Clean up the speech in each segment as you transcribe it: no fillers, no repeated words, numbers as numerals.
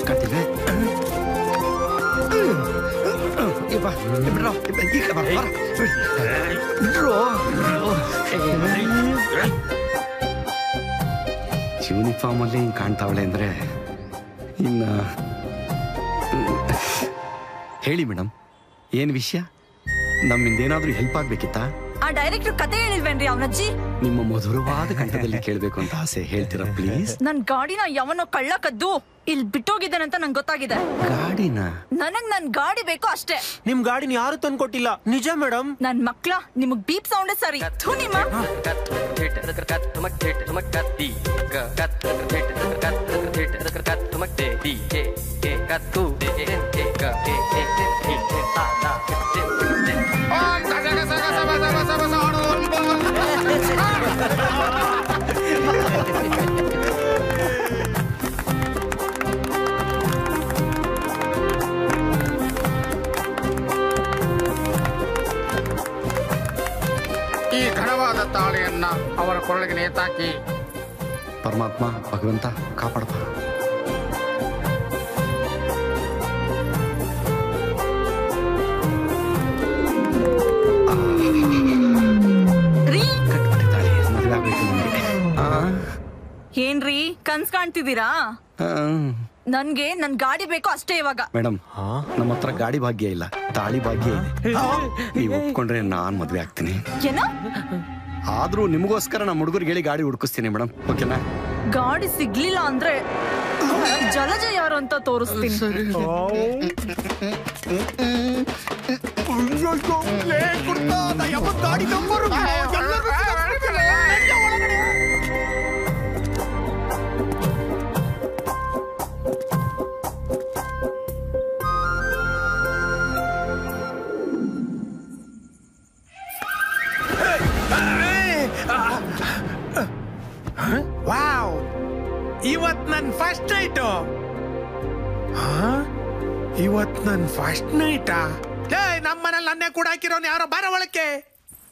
ಕಾಣ್ತಿಲ್ವೇ? Uniform ಅಲ್ಲಿ ಹಿಂಗ್ ಕಾಣ್ತಾವಳೆ ಅಂದ್ರೆ ಇನ್ನ ಹೇಳಿ ಮೇಡಮ್, ಏನ್ ವಿಷಯ? ನಮ್ಮಿಂದ ಏನಾದ್ರೂ ಹೆಲ್ಪ್ ಆಗ್ಬೇಕಿತ್ತಾ? ಆ ಡೈರೆಕ್ಟರ್ ಕತೆ ಹೇಳಿಲ್ವೇನ್ರಿ ಅವನಜ್ಜಿ? ನಿಮ್ಮ ಮಧುರವಾದ ಕಂಠದಲ್ಲಿ ಕೇಳ್ಬೇಕು ಅಂತ ಆಸೆ, ಹೇಳ್ತೀರಾ ಪ್ಲೀಸ್? ನನ್ ಗಾಡಿನ ಯಾವನೋ ಕಳ್ಳ ಕದ್ದು ಇಲ್ಲಿ ಬಿಟ್ಟೋಗಿದ್ದಾನಂತ ನಂಗೆ ಗೊತ್ತಾಗಿದೆ. ಗಾಡಿನ? ನನ್ ಗಾಡಿ ಬೇಕು ಅಷ್ಟೇ. ನಿಮ್ ಗಾಡಿನ ಯಾರು ತಂದು ಕೊಟ್ಟಿಲ್ಲ. ನಿಜ ಮೇಡಮ್. ನನ್ ಮಕ್ಳ ನಿಮಗ್ ಬೀಪ್ ಸೌಂಡ್ ಸರಿ. ನಿಮ್ಮ ಈ ಘನವಾದ ತಾಳಿಯನ್ನ ಅವರ ಕೊರಳಿಗೆ ನೇತಾಕಿ. ಪರಮಾತ್ಮ ಭಗವಂತ ಕಾಪಾಡಪ್ಪ. ಏನ್ರಿ ಕನ್ಸ್ ಕಾಣ್ತಿದ್ದೀರಾ? ನನ್ಗೆ ನನ್ ಗಾಡಿ ಬೇಕು ಅಷ್ಟೇ ಇವಾಗ. ಮೇಡಮ್, ನಮ್ಮ ಹತ್ರ ಗಾಡಿ ಭಾಗ್ಯ ಇಲ್ಲ, ತಾಳಿ ಭಾಗ್ಯ ಇದೆ. ನೀವು ಒಪ್ಕೊಂಡ್ರೆ ನಾನ್ ಮದ್ವೆ ಆಗ್ತೀನಿ. ಏನೋ? ಆದ್ರೂ ನಿಮಗೋಸ್ಕರ ನಮ್ಮ ಹುಡುಗರಿಗೆ ಹೇಳಿ ಗಾಡಿ ಹುಡುಕಿಸ್ತೀನಿ ಮೇಡಮ್, ಓಕೆನಾ? ಗಾಡಿ ಸಿಗ್ಲಿಲ್ಲ ಅಂದ್ರೆ ಜಲಜ ಯಾರು ಅಂತ ತೋರಿಸ್ತೀನಿ. ವಾವ್, ಇವತ್ ನನ್ ಫಸ್ಟ್ ನೈಟ್. ಇವತ್ ನನ್ ಫಸ್ಟ್ ನೈಟಾ? ನಮ್ಮ ಮನೇಲಿ ನನ್ನೇ ಕೂಡ ಹಾಕಿರೋನ್ ಯಾರೋ. ಬಾರ ಒಳಕ್ಕೆ,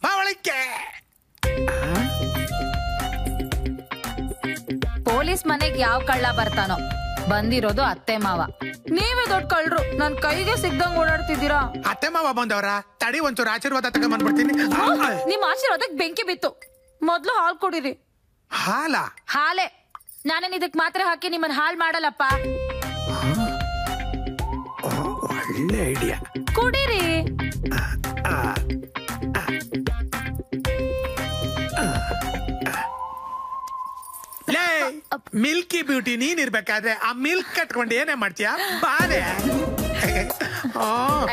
ಬಾ ಒಳಕ್ಕೆ. ಪೊಲೀಸ್ ಮನೆಗ್ ಯಾವ ಕಳ್ಳ ಬರ್ತಾನೋ? ಬಂದಿರೋದು ಅತ್ತೆ ಮಾವ. ನೀವೇ ದೊಡ್ಡ ಕಳ್ರು, ನನ್ ಕೈಗೆ ಸಿಗ್ದಂಗ್ ಓಡಾಡ್ತಿದ್ದೀರಾ. ಅತ್ತೆ ಮಾವ ಬಂದವ್ರ? ತಡಿ, ಒಂಚೂರು ಆಶೀರ್ವಾದ ತಗೊಂಡ್ಬಂದ್ಬಿಡ್ತೀನಿ. ನಿಮ್ ಆಶೀರ್ವಾದಕ್ ಬೆಂಕಿ ಬಿತ್ತು. ಮೊದ್ಲು ಹಾಲ್ ಕೊಡಿರಿ. ಹಾಲ? ಹಾಲೆ. ನಾನೇನ್ ಇದಕ್ ಮಾತ್ರ ಹಾಕಿ ನಿಮ್ಮನ್ ಹಾಲ್ ಮಾಡಲ್ಲಪ್ಪ. ಒಳ್ಳೆ ಐಡಿಯಾ. ಕುಡೀರಿ. ಮಿಲ್ಕಿ ಬ್ಯೂಟಿ ನೀನ್ ಇರ್ಬೇಕಾದ್ರೆ ಆ ಮಿಲ್ಕ್ ಕಟ್ಕೊಂಡು ಏನೇ ಮಾಡ್ತೀಯಾ? ಬಾರೆ.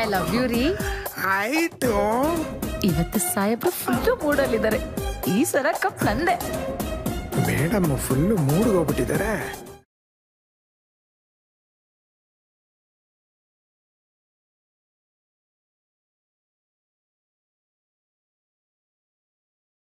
ಐ ಲವ್ ಯು ರೀ. ಆಯ್ತು. ಇವತ್ತು ಸಾಹೇಬ್ರು ಫುಲ್ಲು ಮೂಡಲ್ಲಿದ್ದಾರೆ. ಈ ಸರ ಕಪ್ ನಂದೆ. Madam full ಮೂಡ್ಗೋಗ್ಬಿಟ್ಟಿದ್ದಾರೆ.